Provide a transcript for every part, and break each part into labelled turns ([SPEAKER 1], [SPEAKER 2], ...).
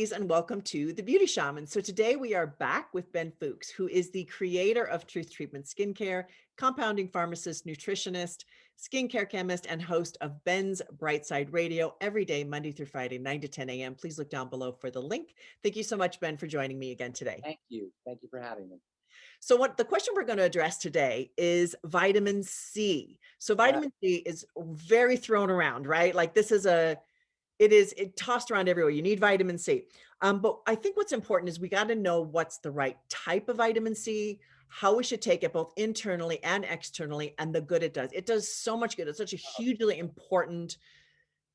[SPEAKER 1] ladies, and welcome to The Beauty Shaman. So today we are back with Ben Fuchs, who is the creator of Truth Treatment Skincare, compounding pharmacist, nutritionist, skincare chemist, and host of Ben's Brightside Radio every day, Monday through Friday, 9 to 10 a.m. Please look down below for the link. Thank you so much, Ben, for joining me again today.
[SPEAKER 2] Thank you. Thank you for having me.
[SPEAKER 1] So what the question we're going to address today is vitamin C. So vitamin C is very thrown around, right? Like this is it tossed around everywhere. You need vitamin C. But I think what's important is we got to know what's the right type of vitamin C, how we should take it both internally and externally, and the good it does. It does so much good. It's such a hugely important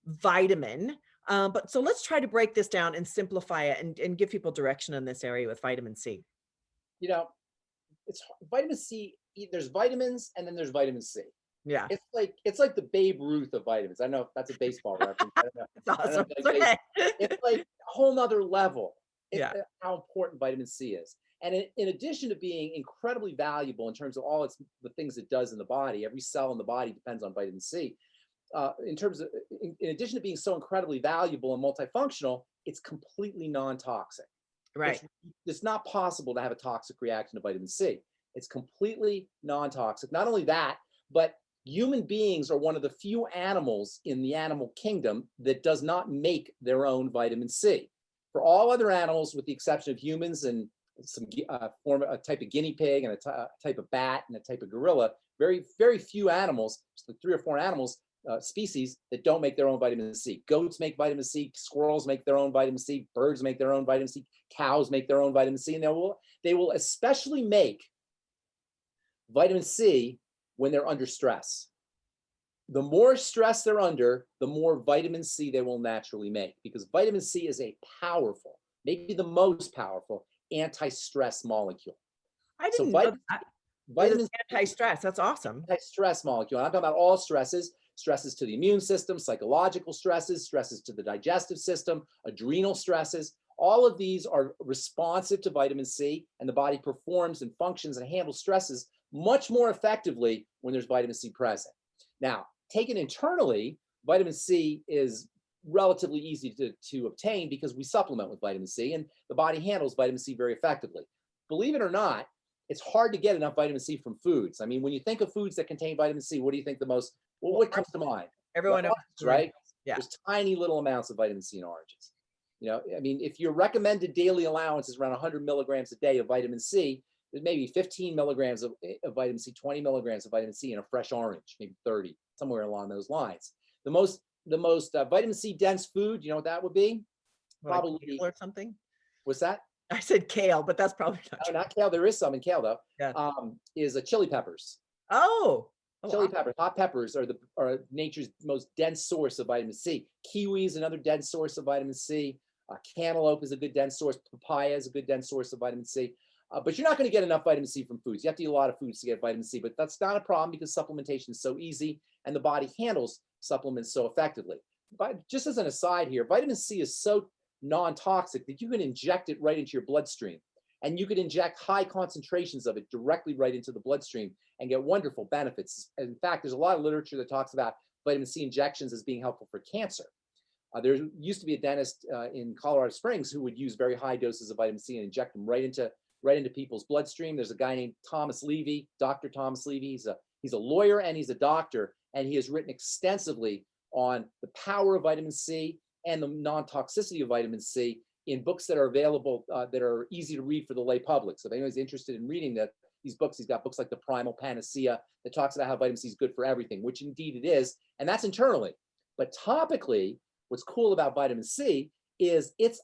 [SPEAKER 1] vitamin. But so let's try to break this down and simplify it and give people direction in this area with vitamin C.
[SPEAKER 2] You know, it's vitamin C. There's vitamins and then there's vitamin C.
[SPEAKER 1] Yeah.
[SPEAKER 2] It's like the Babe Ruth of vitamins. I don't know if that's a baseball reference. I don't know.
[SPEAKER 1] It's awesome.
[SPEAKER 2] It's like a whole nother level. How important vitamin C is. And in addition to being incredibly valuable in terms of all the things it does in the body, every cell in the body depends on vitamin C. In addition to being so incredibly valuable and multifunctional, it's completely non-toxic.
[SPEAKER 1] Right.
[SPEAKER 2] It's not possible to have a toxic reaction to vitamin C. It's completely non-toxic. Not only that, but human beings are one of the few animals in the animal kingdom that does not make their own vitamin C. For all other animals, with the exception of humans and some a type of guinea pig and a type of bat and a type of gorilla, very, very few animals, just like 3 or 4 animals, species that don't make their own vitamin C. Goats make vitamin C, squirrels make their own vitamin C, birds make their own vitamin C, cows make their own vitamin C, and they will especially make vitamin C when they're under stress. The more stress they're under, the more vitamin C they will naturally make, because vitamin C is a powerful, maybe the most powerful anti-stress molecule.
[SPEAKER 1] I didn't know that. Vitamin anti-stress. That's awesome.
[SPEAKER 2] Anti-stress molecule. And I'm talking about all stresses to the immune system, psychological stresses to the digestive system, adrenal stresses. All of these are responsive to vitamin C, and the body performs and functions and handles stresses much more effectively when there's vitamin C present. Now, taken internally, vitamin C is relatively easy to obtain because we supplement with vitamin C, and the body handles vitamin C very effectively. Believe it or not, it's hard to get enough vitamin C from foods. I mean, when you think of foods that contain vitamin C, what do you think what comes to mind?
[SPEAKER 1] Everyone knows,
[SPEAKER 2] right?
[SPEAKER 1] Yeah.
[SPEAKER 2] There's tiny little amounts of vitamin C in oranges. You know, I mean, if your recommended daily allowance is around 100 milligrams a day of vitamin C, there's maybe 15 milligrams of vitamin C, 20 milligrams of vitamin C in a fresh orange, maybe 30, somewhere along those lines. The most vitamin C dense food, you know what that would be?
[SPEAKER 1] Probably like kale or something.
[SPEAKER 2] What's that?
[SPEAKER 1] I said kale, but that's probably not true.
[SPEAKER 2] Not kale. There is some in kale though.
[SPEAKER 1] Yeah.
[SPEAKER 2] Is chili peppers. Chili peppers, hot peppers are nature's most dense source of vitamin C. Kiwi is another dense source of vitamin C. Cantaloupe is a good dense source. Papaya is a good dense source of vitamin C. But you're not going to get enough vitamin C from foods. You have to eat a lot of foods to get vitamin C, but that's not a problem because supplementation is so easy and the body handles supplements so effectively. But just as an aside here, vitamin C is so non-toxic that you can inject it right into your bloodstream, and you could inject high concentrations of it directly right into the bloodstream and get wonderful benefits. In fact, there's a lot of literature that talks about vitamin C injections as being helpful for cancer. There used to be a dentist in Colorado Springs who would use very high doses of vitamin C and inject them right into people's bloodstream. There's a guy named Thomas Levy, Dr. Thomas Levy. He's a lawyer and he's a doctor, and he has written extensively on the power of vitamin C and the non-toxicity of vitamin C in books that are available that are easy to read for the lay public. So if anyone's interested in reading these books, he's got books like The Primal Panacea that talks about how vitamin C is good for everything, which indeed it is, and that's internally. But topically, what's cool about vitamin C is it's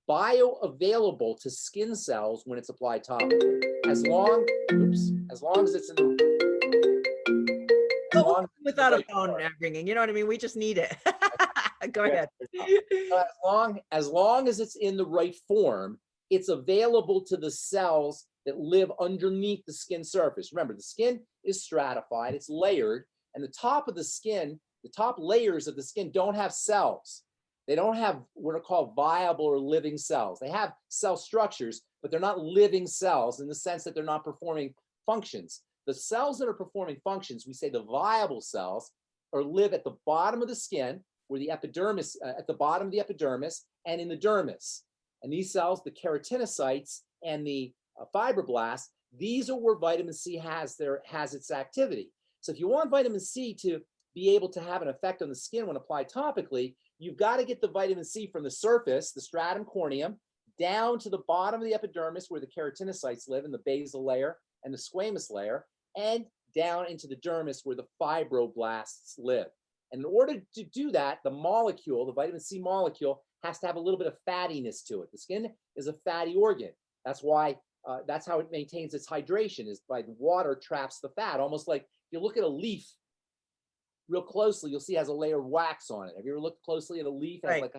[SPEAKER 2] bioavailable to skin cells when it's applied topically. As long as it's in the
[SPEAKER 1] without a phone ringing, you know what I mean? We just need it. Go ahead.
[SPEAKER 2] As long as it's in the right form, it's available to the cells that live underneath the skin surface. Remember, the skin is stratified, it's layered, and the top of the skin, the top layers of the skin don't have cells. They don't have what are called viable or living cells. They have cell structures, but they're not living cells in the sense that they're not performing functions. The cells that are performing functions, we say the viable cells, live at the bottom of the skin, where the epidermis, at the bottom of the epidermis, and in the dermis. And these cells, the keratinocytes and the fibroblasts, these are where vitamin C has its activity. So if you want vitamin C to be able to have an effect on the skin when applied topically, you've got to get the vitamin C from the surface, the stratum corneum, down to the bottom of the epidermis where the keratinocytes live in the basal layer and the squamous layer, and down into the dermis where the fibroblasts live. And in order to do that, the molecule, the vitamin C molecule, has to have a little bit of fattiness to it. The skin is a fatty organ. That's why, that's how it maintains its hydration, is by the water traps the fat. Almost like if you look at a leaf real closely, you'll see it has a layer of wax on it. Have you ever looked closely at a leaf? It has like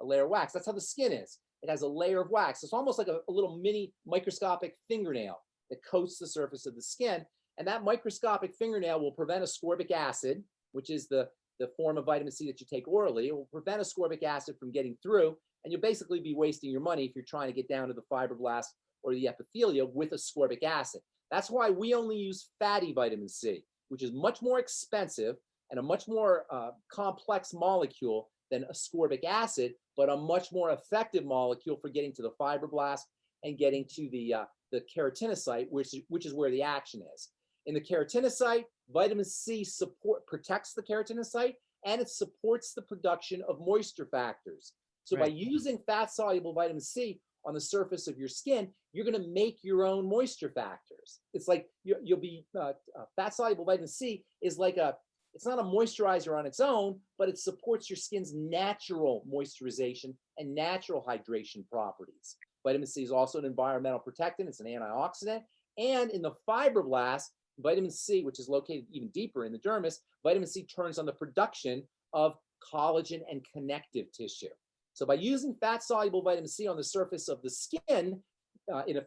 [SPEAKER 2] a layer of wax. That's how the skin is. It has a layer of wax. It's almost like a little mini microscopic fingernail that coats the surface of the skin. And that microscopic fingernail will prevent ascorbic acid, which is the form of vitamin C that you take orally. It will prevent ascorbic acid from getting through, and you'll basically be wasting your money if you're trying to get down to the fibroblast or the epithelia with ascorbic acid. That's why we only use fatty vitamin C, which is much more expensive and a much more complex molecule than ascorbic acid, but a much more effective molecule for getting to the fibroblast and getting to the keratinocyte, which is where the action is. In the keratinocyte, vitamin C protects the keratinocyte, and it supports the production of moisture factors. So by using fat-soluble vitamin C on the surface of your skin, you're going to make your own moisture factors. It's like you'll be fat-soluble vitamin C is like it's not a moisturizer on its own, but it supports your skin's natural moisturization and natural hydration properties. Vitamin C is also an environmental protectant. It's an antioxidant. And in the fibroblast, vitamin C, which is located even deeper in the dermis, vitamin C turns on the production of collagen and connective tissue. So by using fat-soluble vitamin C on the surface of the skin, in a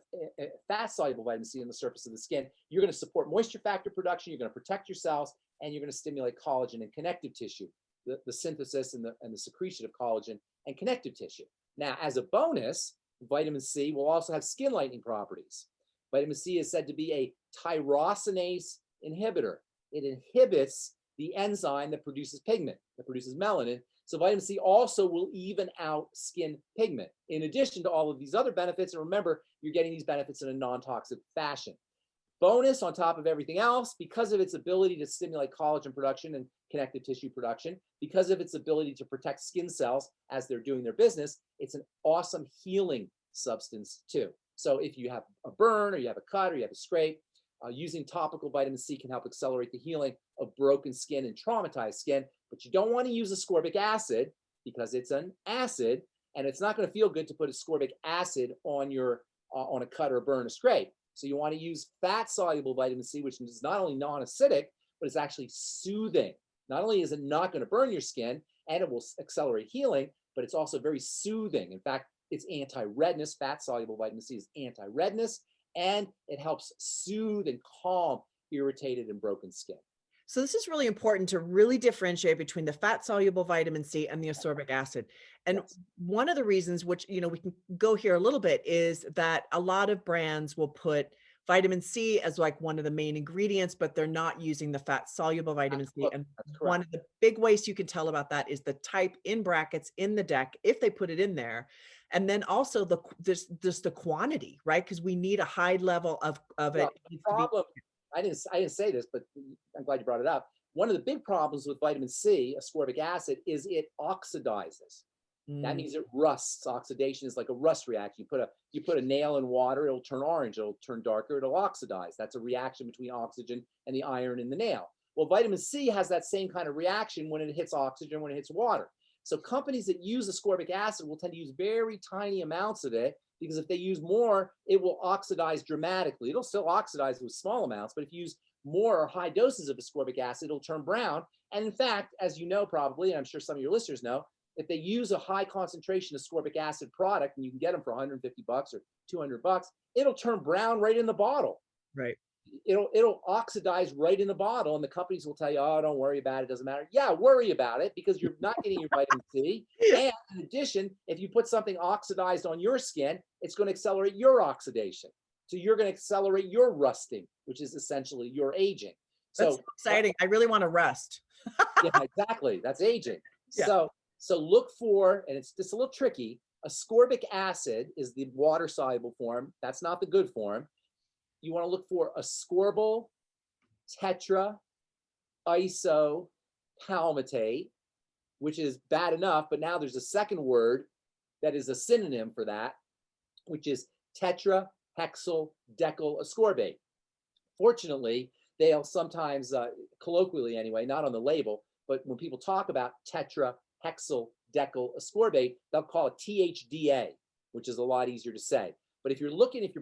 [SPEAKER 2] fat-soluble vitamin C on the surface of the skin, you're going to support moisture factor production, you're going to protect your cells, and you're going to stimulate collagen and connective tissue, the synthesis and the secretion of collagen and connective tissue. Now, as a bonus, vitamin C will also have skin lightening properties. Vitamin C is said to be a tyrosinase inhibitor. It inhibits the enzyme that produces pigment, that produces melanin. So vitamin C also will even out skin pigment, in addition to all of these other benefits. And remember, you're getting these benefits in a non-toxic fashion. Bonus on top of everything else, because of its ability to stimulate collagen production and connective tissue production, because of its ability to protect skin cells as they're doing their business, it's an awesome healing substance too. So if you have a burn or you have a cut or you have a scrape, using topical vitamin C can help accelerate the healing of broken skin and traumatized skin. But you don't want to use ascorbic acid because it's an acid, and it's not going to feel good to put ascorbic acid on on a cut or a burn or scrape. So you want to use fat-soluble vitamin C, which is not only non-acidic, but it's actually soothing. Not only is it not going to burn your skin and it will accelerate healing, but it's also very soothing. In fact, it's anti-redness. Fat-soluble vitamin C is anti-redness, and it helps soothe and calm irritated and broken skin.
[SPEAKER 1] So this is really important to really differentiate between the fat-soluble vitamin C and the ascorbic acid. And one of the reasons, which, we can go here a little bit, is that a lot of brands will put vitamin C as like one of the main ingredients, but they're not using the fat-soluble vitamin C. And one of the big ways you can tell about that is the type in brackets in the deck, if they put it in there. And then also the quantity, right? Because we need a high level of it.
[SPEAKER 2] The problem, I didn't say this, but I'm glad you brought it up. One of the big problems with vitamin C, ascorbic acid, is it oxidizes. That means it rusts. Oxidation is like a rust reaction. You put a nail in water, it'll turn orange, it'll turn darker, it'll oxidize. That's a reaction between oxygen and the iron in the nail. Well, vitamin C has that same kind of reaction when it hits oxygen, when it hits water. So companies that use ascorbic acid will tend to use very tiny amounts of it, because if they use more, it will oxidize dramatically. It'll still oxidize with small amounts, but if you use more or high doses of ascorbic acid, it'll turn brown. And in fact, as you know probably, and I'm sure some of your listeners know, if they use a high concentration ascorbic acid product, and you can get them for $150 or $200, it'll turn brown right in the bottle.
[SPEAKER 1] Right.
[SPEAKER 2] It'll oxidize right in the bottle, and the companies will tell you, oh, don't worry about it, doesn't matter. Yeah, worry about it, because you're not getting your vitamin C. And in addition, if you put something oxidized on your skin, it's going to accelerate your oxidation. So you're going to accelerate your rusting, which is essentially your aging.
[SPEAKER 1] That's so exciting. I really want to rust.
[SPEAKER 2] Yeah, exactly. That's aging.
[SPEAKER 1] Yeah.
[SPEAKER 2] So look for, and it's just a little tricky, Ascorbic acid is the water-soluble form. That's not the good form. You want to look for ascorbyl tetra isopalmitate, which is bad enough, but now there's a second word that is a synonym for that, which is tetrahexyl decyl ascorbate. Fortunately, they'll sometimes, colloquially anyway, not on the label, but when people talk about tetrahexyl decyl ascorbate, they'll call it THDA, which is a lot easier to say. But if you're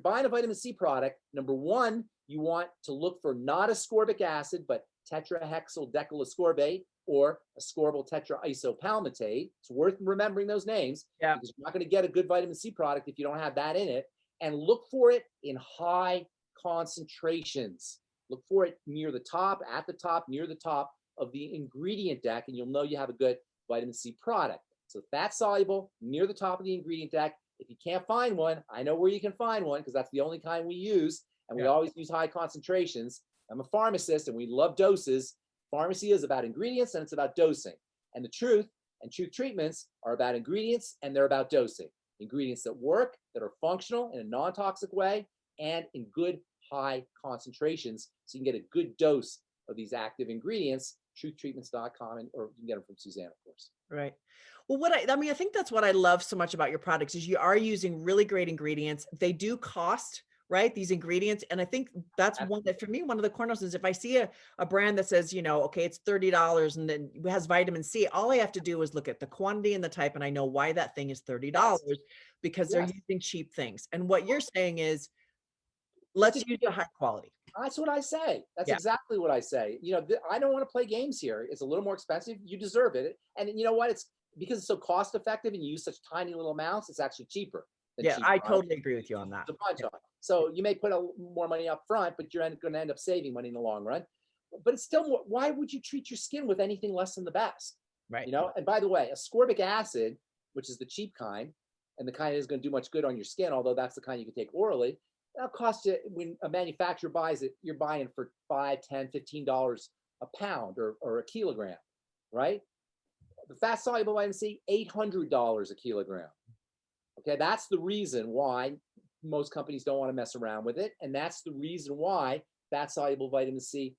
[SPEAKER 2] buying a vitamin C product, number one, you want to look for not ascorbic acid, but tetrahexyl decyl ascorbate or ascorbyl tetraisopalmitate. It's worth remembering those names because you're not going to get a good vitamin C product if you don't have that in it. And look for it in high concentrations. Look for it near the top, at the top, near the top of the ingredient deck, and you'll know you have a good vitamin C product. So fat soluble, near the top of the ingredient deck. If you can't find one, I know where you can find one because that's the only kind we use, and we always use high concentrations. I'm a pharmacist, and we love doses. Pharmacy is about ingredients, and it's about dosing. And the truth and truth treatments are about ingredients, and they're about dosing. Ingredients that work, that are functional in a non-toxic way, and in good high concentrations, so you can get a good dose of these active ingredients. Truthtreatments.com, or you can get them from Suzanne, of course.
[SPEAKER 1] Right. Well, I think that's what I love so much about your products is you are using really great ingredients. They do cost, right? These ingredients. And I think that's one that for me, one of the cornerstones, if I see a brand that says, okay, it's $30 and then has vitamin C, all I have to do is look at the quantity and the type. And I know why that thing is $30 because they're using cheap things. And what you're saying is, let's use the high quality.
[SPEAKER 2] That's what I say. That's exactly what I say. I don't want to play games here. It's a little more expensive. You deserve it. And you know what? It's because it's so cost effective and you use such tiny little amounts, it's actually cheaper.
[SPEAKER 1] I totally agree with you on that.
[SPEAKER 2] So you may put more money up front, but you're going to end up saving money in the long run. But it's still more, why would you treat your skin with anything less than the best?
[SPEAKER 1] Right.
[SPEAKER 2] And by the way, ascorbic acid, which is the cheap kind, and the kind that is going to do much good on your skin, although that's the kind you can take orally, that'll cost you, when a manufacturer buys it, you're buying it for $5, $10, $15 a pound or a kilogram, right? The fat soluble vitamin C, $800 a kilogram. Okay, that's the reason why most companies don't want to mess around with it. And that's the reason why fat soluble vitamin C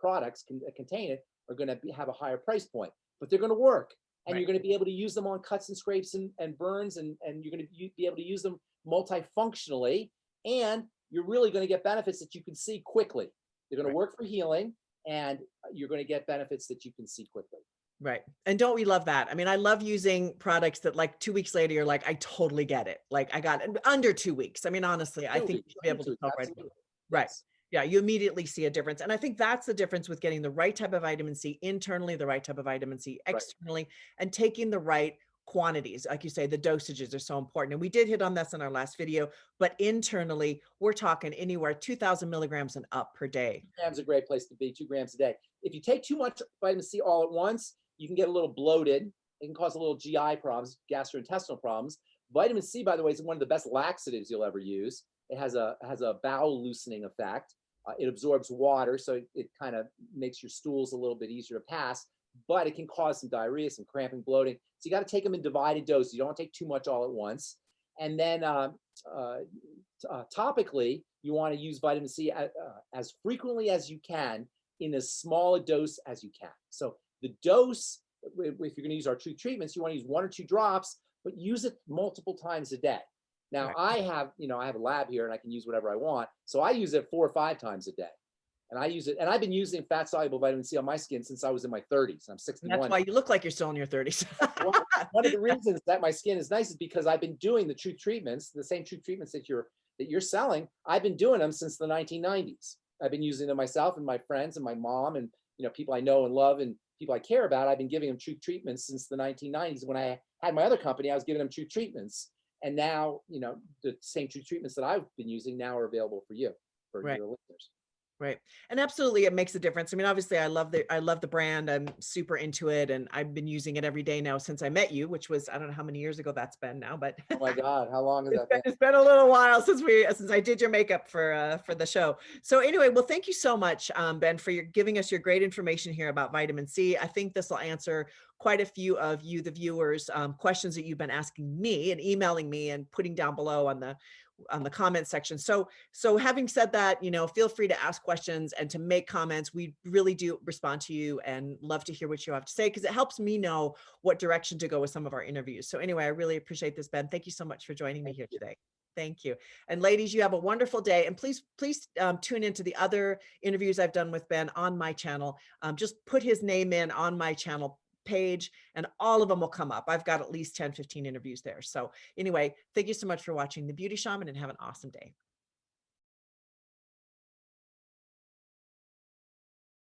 [SPEAKER 2] products contain it are going to have a higher price point, but they're going to work. And you're going to be able to use them on cuts and scrapes and burns, and you're going to be able to use them multifunctionally. And you're really going to get benefits that you can see quickly. They're going to work for healing, and you're going to get benefits that you can see quickly.
[SPEAKER 1] Right. And don't we love that? I mean, I love using products that like 2 weeks later, you're like, I totally get it. Like I got it under 2 weeks. I mean, honestly, I think you should be able to tell right away. Right. Yeah. You immediately see a difference. And I think that's the difference with getting the right type of vitamin C internally, the right type of vitamin C externally, and taking the right quantities. Like you say, the dosages are so important. And we did hit on this in our last video, but internally, we're talking anywhere 2,000 milligrams and up per day.
[SPEAKER 2] 2 grams is a great place to be, 2 grams a day. If you take too much vitamin C all at once, you can get a little bloated. It can cause a little GI problems, gastrointestinal problems. Vitamin C, by the way, is one of the best laxatives you'll ever use. It has a bowel loosening effect. It absorbs water, so it kind of makes your stools a little bit easier to pass, but it can cause some diarrhea, some cramping, bloating. So you got to take them in divided doses. You don't want to take too much all at once. And then topically, you want to use vitamin C as frequently as you can in as small a dose as you can. So the dose, if you're going to use our Truth treatments, you want to use 1 or 2 drops, but use it multiple times a day. Now I have a lab here and I can use whatever I want. So I use it 4 or 5 times a day. And I use it, and I've been using fat soluble vitamin C on my skin since I was in my 30s. I'm 61.
[SPEAKER 1] And that's why you look like you're still in your 30s.
[SPEAKER 2] One of the reasons that my skin is nice is because I've been doing the Truth treatments, the same Truth treatments that you're selling. I've been doing them since the 1990s. I've been using them myself and my friends and my mom and people I know and love and people I care about. I've been giving them Truth treatments since the 1990s. When I had my other company, I was giving them Truth treatments, and now the same Truth treatments that I've been using now are available for you, for your listeners.
[SPEAKER 1] Right. And absolutely it makes a difference. I mean, obviously I love the brand. I'm super into it and I've been using it every day now since I met you, which was, I don't know how many years ago that's been now, but
[SPEAKER 2] Oh my God, how long has that been?
[SPEAKER 1] it's been a little while since I did your makeup for the show. So anyway, well, thank you so much, Ben, for giving us your great information here about vitamin C. I think this will answer quite a few of you, the viewers, questions that you've been asking me and emailing me and putting down below on the comment section. So having said that, feel free to ask questions and to make comments. We really do respond to you and love to hear what you have to say because it helps me know what direction to go with some of our interviews. So anyway, I really appreciate this, Ben. Thank you so much for joining me here today. Thank you. And ladies, you have a wonderful day. And please tune into the other interviews I've done with Ben on my channel. Just put his name in on my channel page and all of them will come up. I've got at least 10, 15 interviews there. So anyway, thank you so much for watching The Beauty Shaman and have an awesome day.